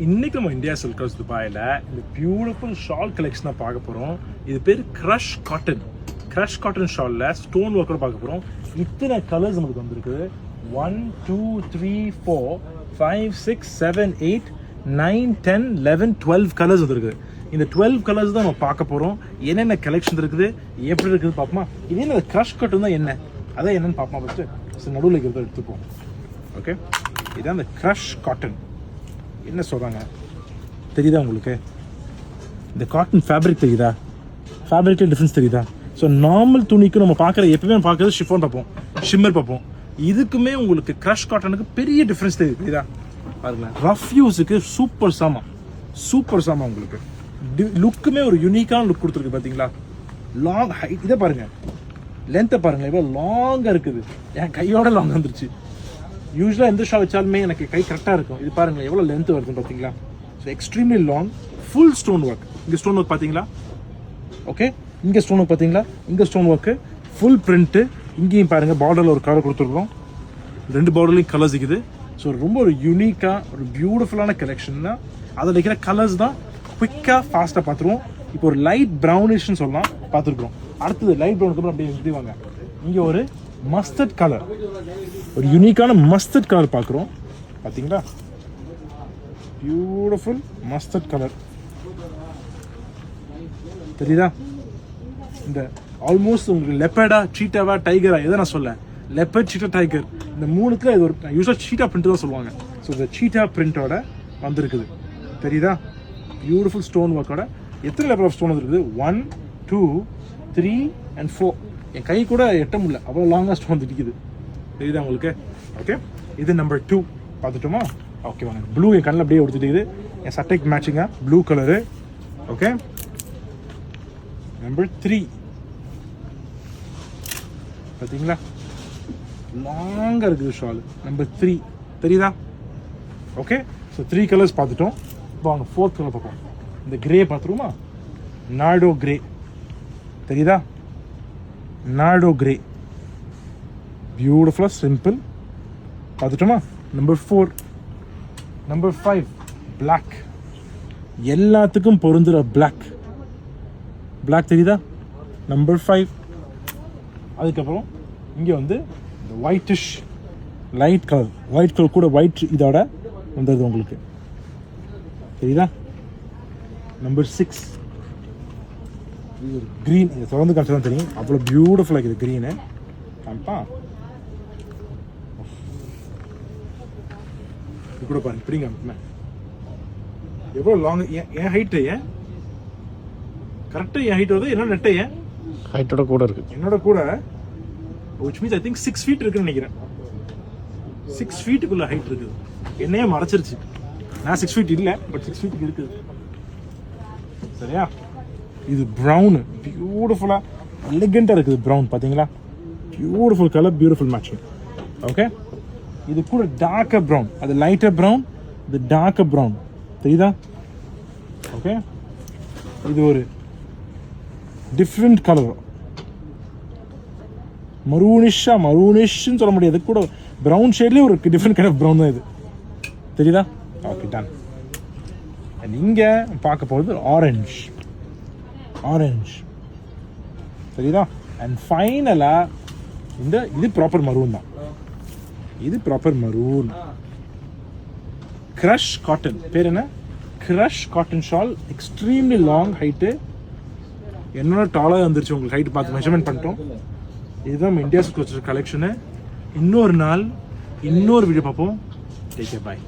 இன்னைக்கு நம்ம India silk house துபாயில் இந்த பியூட்டிஃபுல் ஷால் கலெக்ஷனை பார்க்க போகிறோம். இது பேர் க்ரஷ் காட்டன் ஷாலில் ஸ்டோன் ஒர்க்கோட பார்க்க போகிறோம். இத்தனை கலர்ஸ் நமக்கு வந்திருக்குது. 1 2 3 4 5 6 7 8 9 10 11 12 கலர்ஸ் வந்துருக்குது. இந்த 12 கலர்ஸ் தான் நம்ம பார்க்க போகிறோம். என்னென்ன கலெக்ஷன் இருக்குது, எப்படி இருக்குது பார்ப்போமா. இது என்ன க்ரஷ் காட்டன் தான் என்ன, அதான் என்னன்னு பார்ப்போம். ஃபஸ்ட்டு நடுவில் இருக்கிறத எடுத்துப்போம். ஓகே, இதுதான் இந்த க்ரஷ் காட்டன். என்ன சொல்கிறாங்க தெரியுதா உங்களுக்கு? இந்த காட்டன் ஃபேப்ரிக் தெரியுதா? ஃபேப்ரிக்கில் டிஃப்ரென்ஸ் தெரியுதா? ஸோ நார்மல் துணிக்கு நம்ம எப்பவுமே பார்க்குறது ஷிஃபான் பார்ப்போம், ஷிம்மர் பார்ப்போம். இதுக்குமே உங்களுக்கு க்ரஷ் காட்டனுக்கு பெரிய டிஃப்ரென்ஸ் தெரியுதா? பாருங்களேன், ரஃப் யூஸுக்கு சூப்பர் சாமா உங்களுக்கு. லுக்குமே ஒரு யூனிக்கான லுக் கொடுத்துருக்கு பார்த்தீங்களா? லாங் ஹைட், இதை பாருங்கள், லென்த்தை பாருங்கள், எவ்வளோ லாங்காக இருக்குது. என் கையோட லாங் வந்துருச்சு. யூஸ்வலாக எந்த ஷால் வச்சாலுமே எனக்கு கை கரெக்டாக இருக்கும். இது பாருங்கள் எவ்வளோ லென்த் வருதுன்னு பார்த்தீங்களா? So extremely long, full stone work. இங்கே ஸ்டோன் ஒர்க் பார்த்தீங்களா? ஓகே, இங்கே ஸ்டோன் ஒர்க் பார்த்தீங்களா? இங்கே ஸ்டோன் ஒர்க்கு, ஃபுல் பிரிண்ட்டு. இங்கேயும் பாருங்கள், பார்டரில் ஒரு கலர் கொடுத்துருக்கோம். 2 பார்டர்லையும் கலர்ஸ் இருக்குது. ஸோ ரொம்ப ஒரு யூனிக்காக ஒரு பியூட்டிஃபுல்லான கலெக்ஷன் தான். அதில் இருக்கிற கலர்ஸ் தான் குயிக்காக ஃபாஸ்ட்டாக பார்த்துருவோம். இப்போ ஒரு லைட் ப்ரௌனிஷ்னு சொல்லலாம் பார்த்துருக்குறோம். அடுத்தது லைட் ப்ரௌனுக்கு அப்புறம் அப்படியே எழுதிவாங்க. இங்கே ஒரு மஸ்டர்ட் கலர், ஒரு யூனிக்கான மஸ்டர்ட் கலர் பார்க்குறோம். பார்த்தீங்களா? பியூட்டிஃபுல் மஸ்டர்ட் கலர் தெரியுதா? இந்த ஆல்மோஸ்ட் உங்களுக்கு லெப்பர்டா, சீட்டாவா, டைகரா, எதை நான் சொல்ல, லெப்பர்ட், சீட்டா, டைகர், இந்த மூணுத்துல இது ஒரு யூஸ்வலாக சீட்டா பிரிண்ட் தான் சொல்லுவாங்க. ஸோ இந்த சீட்டா பிரிண்டோட வந்திருக்குது. தெரியுதா? பியூட்டிஃபுல் ஸ்டோன் ஒர்க்கோட. எத்தனை லெவல் ஆஃப் ஸ்டோன் வந்துருக்குது? 1 2 3 and 4. என் கை கூட எட்ட முடியல, அவ்வளோ லாங்காக ஸ்டோன் வந்துருக்குது. தெரியுதா உங்களுக்கு? ஓகே, இது நம்பர் 2 பார்த்துட்டோமா? ஓகே வாங்க. ப்ளூ என் கண்ணில் அப்படியே கொடுத்துட்டு, என் சட்டைக்கு மேட்சிங்காக ப்ளூ கலரு. ஓகே, நம்பர் 3 பார்த்தீங்களா? லாங்காக இருக்குது ஷால். நம்பர் 3 தெரியுதா? ஓகே, ஸோ 3 கலர்ஸ் பார்த்துட்டோம். இப்போ வாங்க 4th கலர் பார்ப்போம். இந்த கிரே பார்த்துருவோமா? நார்டோ கிரே தெரியுதா? நார்டோ கிரே, பியூட்டிஃபுல்லாக சிம்பிள் பார்த்துட்டோமா? நம்பர் 4. நம்பர் 5 பிளாக், எல்லாத்துக்கும் பொருந்துற பிளாக் தெரியுதா? நம்பர் 5. அதுக்கப்புறம் இங்கே வந்து இந்த whitish light colour, white colour கூட ஒயிட் இதோட வந்துடுது உங்களுக்கு. தெரியுதா? நம்பர் 6 இது ஒரு க்ரீன். இதை தொடர்ந்து காமிச்சு தான் தெரியும், அவ்வளோ பியூட்டிஃபுல்லாக இருக்குது க்ரீனு. காமிப்பா, இது கூட பாருங்க, இப்படி காமிப்பேன் எவ்வளோ லாங். என் ஹைட்டு, ஏன் கரெக்டாக என் ஹைட் வருது, என்னோட நெட்டை ஏன் ஹைட்டோட கூட இருக்குது, என்னோட கூட. which means I think 6 feet இருக்குன்னு நினைக்கிறேன். 6 feetக்குள்ள ஹைட் இருக்குது. என்னையே மறைச்சிருச்சு. நான் 6 feet இல்லை, பட் 6 feet இருக்குது. சரியா? இது ப்ரௌனு, பியூட்டிஃபுல்லாக எலிகெண்டாக இருக்குது. ப்ரௌன் பார்த்தீங்களா? Beautiful colour, beautiful matching. Okay, இது கூட டார்க்கர் ப்ரௌன், அது லைட்டர் ப்ரௌன், இது டார்க்கர் ப்ரௌன். தெரியுதா? ஓகே, இது ஒரு டிஃப்ரெண்ட் கலர், மரூனிஷ்னு சொல்ல முடியாது, கூட ப்ரௌன் ஷேட்லேயே ஒரு டிஃப்ரெண்ட் கைண்ட் ஆஃப் ப்ரௌன் தான் இது. தெரியுதா? Okay, ton. அண்ட் இங்கே பார்க்க போகிறது ஆரஞ்ச் தெரியுதா? அண்ட் ஃபைனலாக இது ப்ராப்பர் மரூன் தான். இது ப்ராப்பர் மரூன். க்ரஷ் காட்டன், பேர் என்ன? Crush cotton shawl. Extremely long height, என்னோட டாலாக வந்துருச்சு. உங்களுக்கு ஹைட்டு பார்த்து மெஷர்மெண்ட் பண்ணிட்டோம். இதுதான் இந்தியா சில்க் ஹவுஸ் கலெக்ஷனு. இன்னொரு நாள் இன்னொரு வீடியோ பார்ப்போம். டேக் கேர், பாய்.